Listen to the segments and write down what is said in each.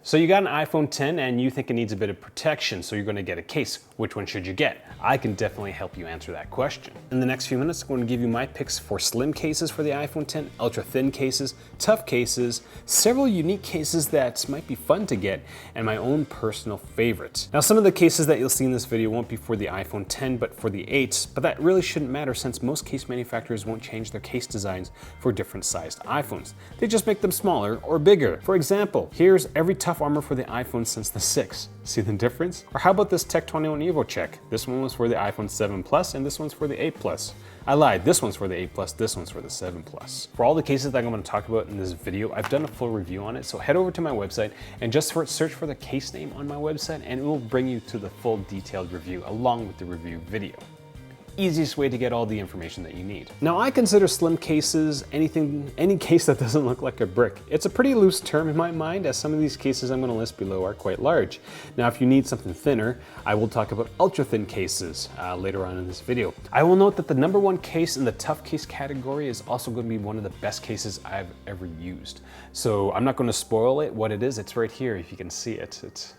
So you got an iPhone 10 and you think it needs a bit of protection, so you're going to get a case. Which one should you get? I can definitely help you answer that question. In the next few minutes, I'm going to give you my picks for slim cases for the iPhone 10, ultra thin cases, tough cases, several unique cases that might be fun to get, and my own personal favorite. Now, some of the cases that you'll see in this video won't be for the iPhone 10, but for the 8s, but that really shouldn't matter since most case manufacturers won't change their case designs for different sized iPhones. They just make them smaller or bigger. For example, here's every tough armor for the iPhone since the 6. See the difference? Or how about this Tech 21 Evo check? This one was for the iPhone 7 Plus and this one's for the 8 Plus. I lied, this one's for the 8 Plus, this one's for the 7 Plus. For all the cases that I'm going to talk about in this video, I've done a full review on it, so head over to my website and just search for the case name on my website and it will bring you to the full detailed review along with the review video. Easiest way to get all the information that you need. Now, I consider slim cases any case that doesn't look like a brick. It's a pretty loose term in my mind, as some of these cases I'm going to list below are quite large. Now, if you need something thinner, I will talk about ultra thin cases later on in this video. I will note that the #1 case in the tough case category is also going to be one of the best cases I've ever used. So I'm not going to spoil it, what it is. It's right here if you can see it. It's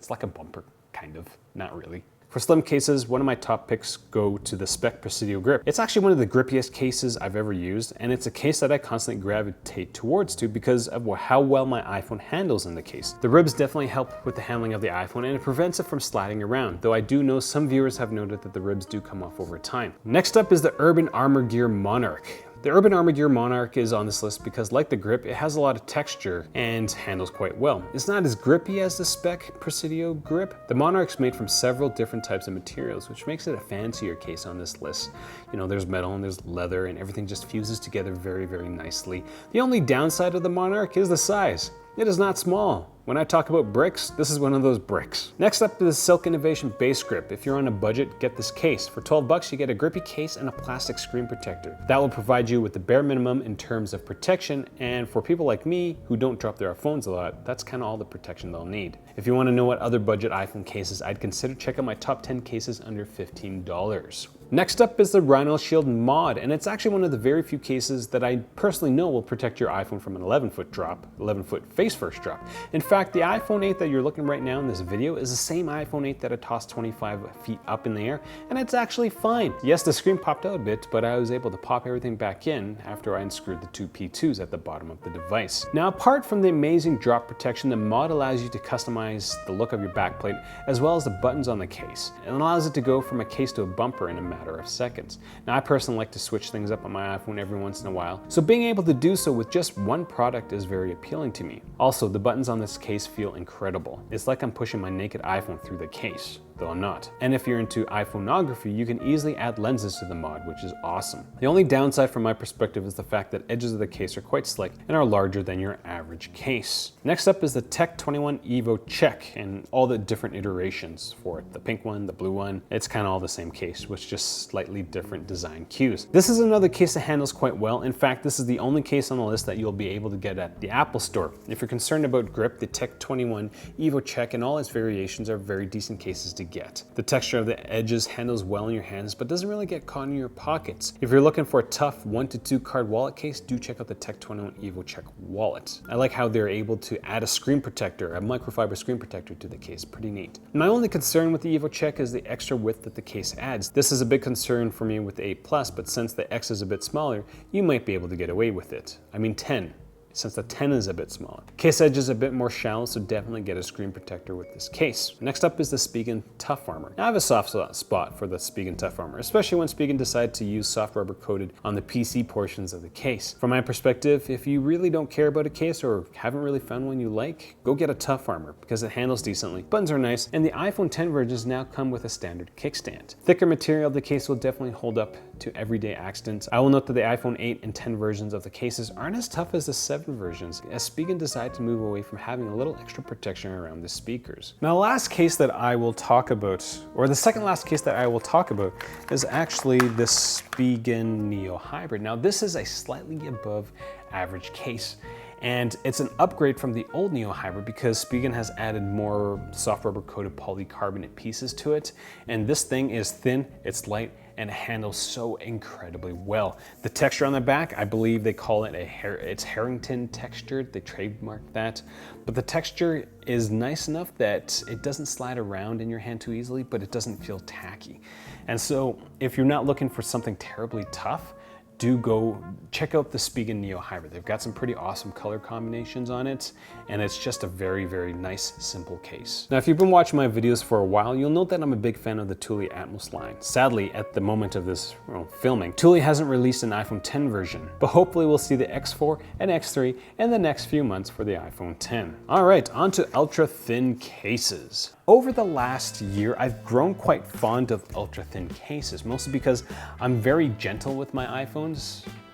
like a bumper, kind of, not really. For slim cases, one of my top picks go to the Spec Presidio Grip. It's actually one of the grippiest cases I've ever used, and it's a case that I constantly gravitate towards because of how well my iPhone handles in the case. The ribs definitely help with the handling of the iPhone, and it prevents it from sliding around, though I do know some viewers have noted that the ribs do come off over time. Next up is the Urban Armor Gear Monarch. The Urban Armor Gear Monarch is on this list because, like the Grip, it has a lot of texture and handles quite well. It's not as grippy as the Spec Presidio Grip. The Monarch's made from several different types of materials, which makes it a fancier case on this list. You know, there's metal and there's leather and everything just fuses together very, very nicely. The only downside of the Monarch is the size. It is not small. When I talk about bricks, this is one of those bricks. Next up is the Silk Innovation Base Grip. If you're on a budget, get this case. For 12 bucks, you get a grippy case and a plastic screen protector. That will provide you with the bare minimum in terms of protection, and for people like me who don't drop their phones a lot, that's kind of all the protection they'll need. If you want to know what other budget iPhone cases I'd consider, check out my top 10 cases under $15. Next up is the Rhino Shield Mod, and it's actually one of the very few cases that I personally know will protect your iPhone from an 11-foot face-first drop. In fact, the iPhone 8 that you're looking right now in this video is the same iPhone 8 that I tossed 25 feet up in the air, and it's actually fine. Yes, the screen popped out a bit, but I was able to pop everything back in after I unscrewed the two P2s at the bottom of the device. Now, apart from the amazing drop protection, the mod allows you to customize the look of your backplate as well as the buttons on the case. It allows it to go from a case to a bumper in a matter of seconds. Now, I personally like to switch things up on my iPhone every once in a while, so being able to do so with just one product is very appealing to me. Also, the buttons on this case feel incredible. It's like I'm pushing my naked iPhone through the case, though I'm not. And if you're into iPhoneography, you can easily add lenses to the mod, which is awesome. The only downside from my perspective is the fact that edges of the case are quite slick and are larger than your average case. Next up is the Tech 21 Evo Check and all the different iterations for it. The pink one, the blue one, it's kind of all the same case with just slightly different design cues. This is another case that handles quite well. In fact, this is the only case on the list that you'll be able to get at the Apple Store. If you're concerned about grip, the Tech 21 Evo Check and all its variations are very decent cases to get. The texture of the edges handles well in your hands, but doesn't really get caught in your pockets. If you're looking for a tough 1 to 2 card wallet case, do check out the Tech 21 Evo Check wallet. I like how they're able to add a screen protector, a microfiber screen protector to the case. Pretty neat. My only concern with the Evo Check is the extra width that the case adds. This is a big concern for me with the 8 Plus, but since the X is a bit smaller, you might be able to get away with it. I mean 10. Since the 10 is a bit smaller. Case edge is a bit more shallow, so definitely get a screen protector with this case. Next up is the Spigen Tough Armor. Now, I have a soft spot for the Spigen Tough Armor, especially when Spigen decided to use soft rubber coated on the PC portions of the case. From my perspective, if you really don't care about a case or haven't really found one you like, go get a Tough Armor because it handles decently, buttons are nice, and the iPhone 10 versions now come with a standard kickstand. Thicker material of the case will definitely hold up to everyday accidents. I will note that the iPhone 8 and 10 versions of the cases aren't as tough as the 7 versions, as Spigen decided to move away from having a little extra protection around the speakers. Now, the last case that I will talk about, or the second last case that I will talk about, is actually the Spigen Neo Hybrid. Now, this is a slightly above average case. And it's an upgrade from the old Neo Hybrid because Spigen has added more soft rubber coated polycarbonate pieces to it. And this thing is thin, it's light, and it handles so incredibly well. The texture on the back, I believe they call it it's Harrington textured, they trademarked that. But the texture is nice enough that it doesn't slide around in your hand too easily, but it doesn't feel tacky. And so if you're not looking for something terribly tough, do go check out the Spigen Neo Hybrid. They've got some pretty awesome color combinations on it, and it's just a very, very nice, simple case. Now, if you've been watching my videos for a while, you'll note that I'm a big fan of the Thule Atmos line. Sadly, at the moment of this filming, Thule hasn't released an iPhone 10 version, but hopefully we'll see the X4 and X3 in the next few months for the iPhone 10. All right, on to ultra thin cases. Over the last year, I've grown quite fond of ultra thin cases, mostly because I'm very gentle with my iPhones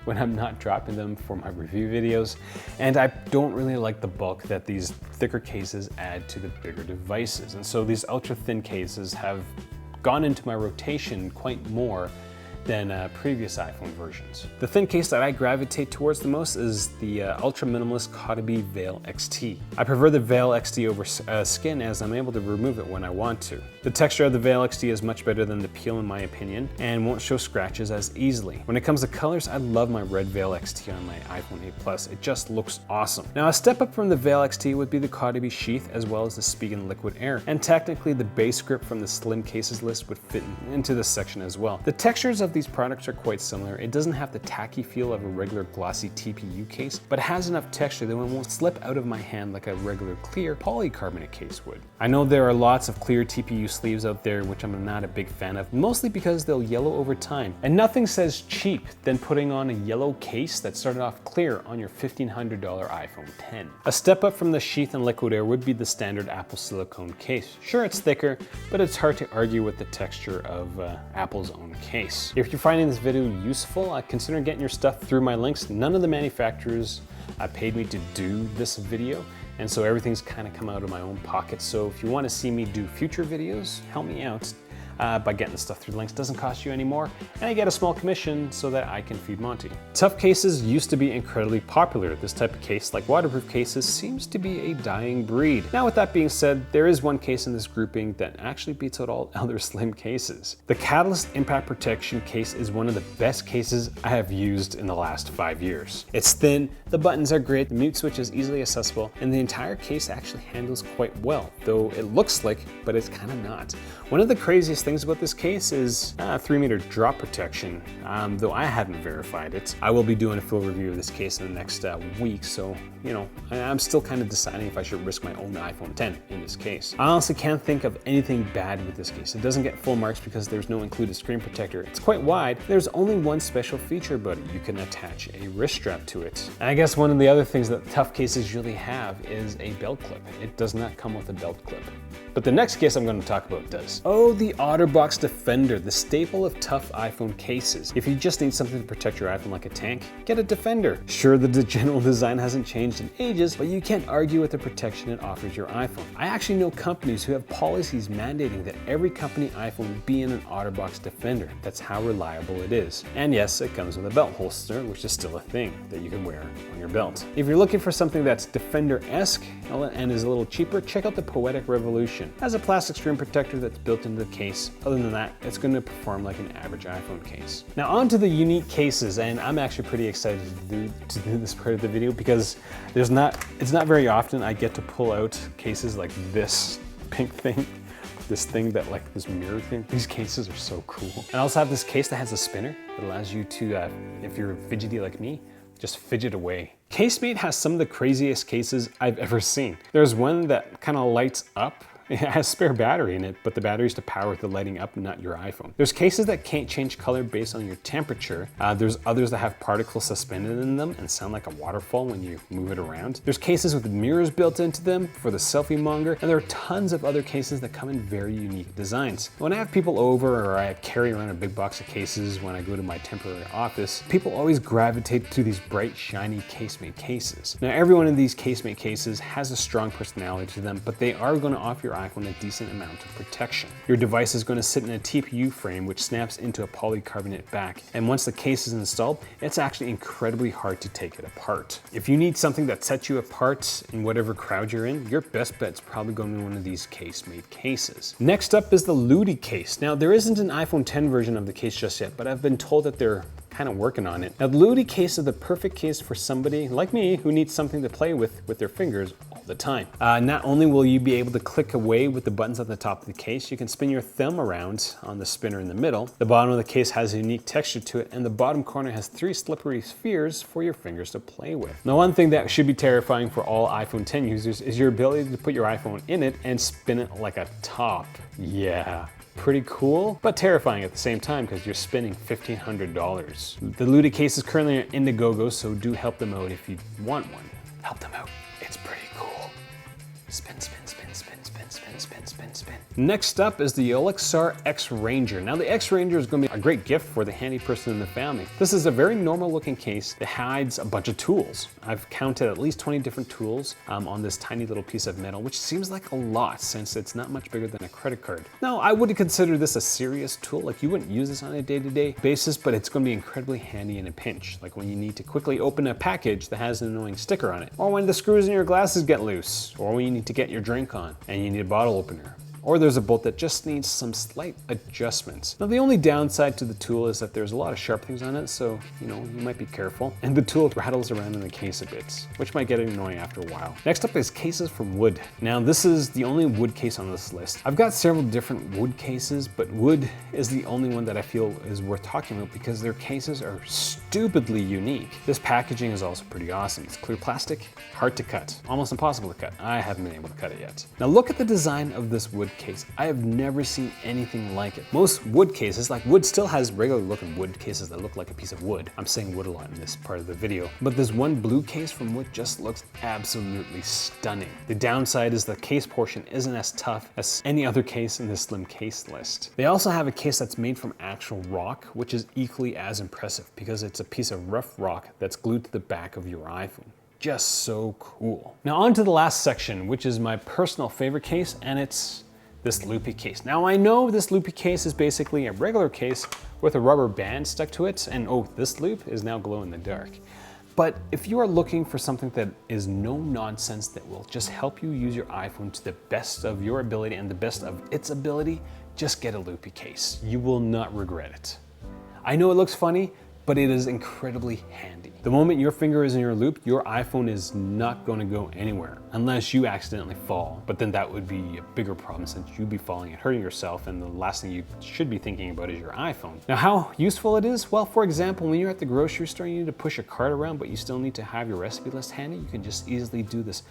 when I'm not dropping them for my review videos, and I don't really like the bulk that these thicker cases add to the bigger devices. And so these ultra thin cases have gone into my rotation quite more than previous iPhone versions. The thin case that I gravitate towards the most is the ultra minimalist Goto Veil XT. I prefer the Veil XT over skin as I'm able to remove it when I want to. The texture of the Veil XT is much better than the Peel in my opinion and won't show scratches as easily. When it comes to colors, I love my red Veil XT on my iPhone 8 Plus. It just looks awesome. Now a step up from the Veil XT would be the Goto Sheath as well as the Spigen Liquid Air, and technically the base grip from the slim cases list would fit into this section as well. The textures of these products are quite similar. It doesn't have the tacky feel of a regular glossy TPU case, but it has enough texture that it won't slip out of my hand like a regular clear polycarbonate case would. I know there are lots of clear TPU sleeves out there, which I'm not a big fan of, mostly because they'll yellow over time. And nothing says cheap than putting on a yellow case that started off clear on your $1,500 iPhone 10. A step up from the Sheath and Liquid Air would be the standard Apple silicone case. Sure, it's thicker, but it's hard to argue with the texture of Apple's own case. If you're finding this video useful, consider getting your stuff through my links. None of the manufacturers paid me to do this video, and so everything's kind of come out of my own pocket. So if you want to see me do future videos, help me out by getting the stuff through the links. Doesn't cost you any more, and I get a small commission so that I can feed Monty. Tough cases used to be incredibly popular. This type of case, like waterproof cases, seems to be a dying breed. Now with that being said, there is one case in this grouping that actually beats out all other slim cases. The Catalyst Impact Protection case is one of the best cases I have used in the last 5 years. It's thin, the buttons are great, the mute switch is easily accessible, and the entire case actually handles quite well, though it looks slick, but it's kind of not. One of the craziest things about this case is 3-meter drop protection, though I haven't verified it. I will be doing a full review of this case in the next week, so I'm still kind of deciding if I should risk my own iPhone 10 in this case. I honestly can't think of anything bad with this case. It doesn't get full marks because there's no included screen protector. It's quite wide. There's only one special feature about it. You can attach a wrist strap to it. And I guess one of the other things that tough cases usually have is a belt clip. It does not come with a belt clip. But the next case I'm going to talk about does. Oh, the OtterBox Defender, the staple of tough iPhone cases. If you just need something to protect your iPhone like a tank, get a Defender. Sure, the general design hasn't changed in ages, but you can't argue with the protection it offers your iPhone. I actually know companies who have policies mandating that every company iPhone be in an OtterBox Defender. That's how reliable it is. And yes, it comes with a belt holster, which is still a thing that you can wear on your belt. If you're looking for something that's Defender-esque and is a little cheaper, check out the Poetic Revolution. It has a plastic screen protector that's built into the case. Other than that, it's going to perform like an average iPhone case. Now on to the unique cases, and I'm actually pretty excited to do this part of the video because it's not very often I get to pull out cases like this pink thing, this mirror thing. These cases are so cool. And I also have this case that has a spinner that allows you to, if you're fidgety like me, just fidget away. Casemate has some of the craziest cases I've ever seen. There's one that kind of lights up. It has spare battery in it, but the battery is to power the lighting up, not your iPhone. There's cases that can't change color based on your temperature. There's others that have particles suspended in them and sound like a waterfall when you move it around. There's cases with mirrors built into them for the selfie monger, and there are tons of other cases that come in very unique designs. When I have people over or I carry around a big box of cases when I go to my temporary office, people always gravitate to these bright, shiny Casemate cases. Now, every one of these Casemate cases has a strong personality to them, but they are going to offer your iPhone a decent amount of protection. Your device is going to sit in a TPU frame which snaps into a polycarbonate back, and once the case is installed, it's actually incredibly hard to take it apart. If you need something that sets you apart in whatever crowd you're in, your best bet's probably going to be one of these case-made cases. Next up is the Ludi case. Now, there isn't an iPhone 10 version of the case just yet, but I've been told that they're kind of working on it. Now, the Ludi case is the perfect case for somebody like me who needs something to play with their fingers all the time. Not only will you be able to click away with the buttons at the top of the case, you can spin your thumb around on the spinner in the middle. The bottom of the case has a unique texture to it, and the bottom corner has 3 slippery spheres for your fingers to play with. Now, one thing that should be terrifying for all iPhone 10 users is your ability to put your iPhone in it and spin it like a top. Yeah. Pretty cool, but terrifying at the same time because you're spending $1,500. The Ludi case is currently on Indiegogo, so do help them out if you want one. Help them out. It's pretty cool. Spin, spin, spin, spin, spin, spin, spin, spin, spin. Next up is the Elixir X Ranger. Now, the X Ranger is going to be a great gift for the handy person in the family. This is a very normal looking case that hides a bunch of tools. I've counted at least 20 different tools on this tiny little piece of metal, which seems like a lot since it's not much bigger than a credit card. Now, I wouldn't consider this a serious tool. Like, you wouldn't use this on a day-to-day basis, but it's going to be incredibly handy in a pinch. Like when you need to quickly open a package that has an annoying sticker on it, or when the screws in your glasses get loose, or when you need to get your drink on and you need a bottle opener. Or there's a bolt that just needs some slight adjustments. Now, the only downside to the tool is that there's a lot of sharp things on it, so you might be careful. And the tool rattles around in the case a bit, which might get annoying after a while. Next up is cases from wood. Now, this is the only wood case on this list. I've got several different wood cases, but wood is the only one that I feel is worth talking about because their cases are stupidly unique. This packaging is also pretty awesome. It's clear plastic, hard to cut, almost impossible to cut. I haven't been able to cut it yet. Now, look at the design of this wood case. I have never seen anything like it. Most wood cases, like wood still has regular looking wood cases that look like a piece of wood. I'm saying wood a lot in this part of the video, but this one blue case from wood just looks absolutely stunning. The downside is the case portion isn't as tough as any other case in this slim case list. They also have a case that's made from actual rock, which is equally as impressive because it's a piece of rough rock that's glued to the back of your iPhone. Just so cool. Now, on to the last section, which is my personal favorite case, and it's this loopy case. Now, I know this loopy case is basically a regular case with a rubber band stuck to it, and oh, this loop is now glow in the dark. But if you are looking for something that is no nonsense that will just help you use your iPhone to the best of your ability and the best of its ability, just get a loopy case. You will not regret it. I know it looks funny, but it is incredibly handy. The moment your finger is in your loop, your iPhone is not going to go anywhere unless you accidentally fall. But then that would be a bigger problem since you'd be falling and hurting yourself, and the last thing you should be thinking about is your iPhone. Now, how useful it is? Well, for example, when you're at the grocery store, you need to push a cart around, but you still need to have your recipe list handy. You can just easily do this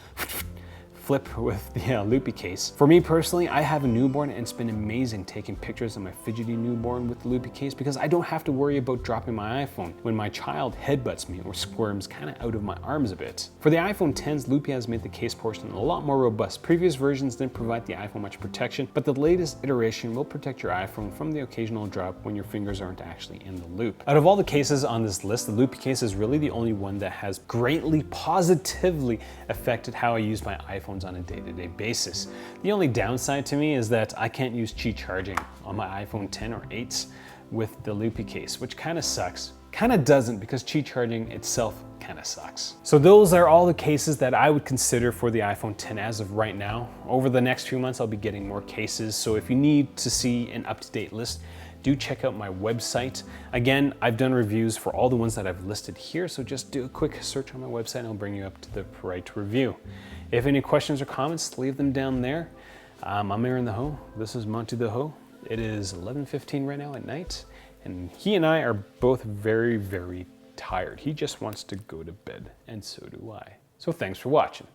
flip with the loopy case. For me personally, I have a newborn and it's been amazing taking pictures of my fidgety newborn with the loopy case because I don't have to worry about dropping my iPhone when my child headbutts me or squirms kind of out of my arms a bit. For the iPhone 10s, Loopy has made the case portion a lot more robust. Previous versions didn't provide the iPhone much protection, but the latest iteration will protect your iPhone from the occasional drop when your fingers aren't actually in the loop. Out of all the cases on this list, the loopy case is really the only one that has greatly positively affected how I use my iPhone on a day-to-day basis. The only downside to me is that I can't use Qi charging on my iPhone 10 or 8s with the loopy case, which kind of sucks. Kind of doesn't, because Qi charging itself kind of sucks. So those are all the cases that I would consider for the iPhone 10 as of right now. Over the next few months, I'll be getting more cases. So if you need to see an up-to-date list, do check out my website. Again, I've done reviews for all the ones that I've listed here, so just do a quick search on my website and I'll bring you up to the right review. If any questions or comments, leave them down there. I'm Aaron the Ho. This is Monty the Ho. It is 11:15 right now at night, and he and I are both very, very tired. He just wants to go to bed, and so do I. So thanks for watching.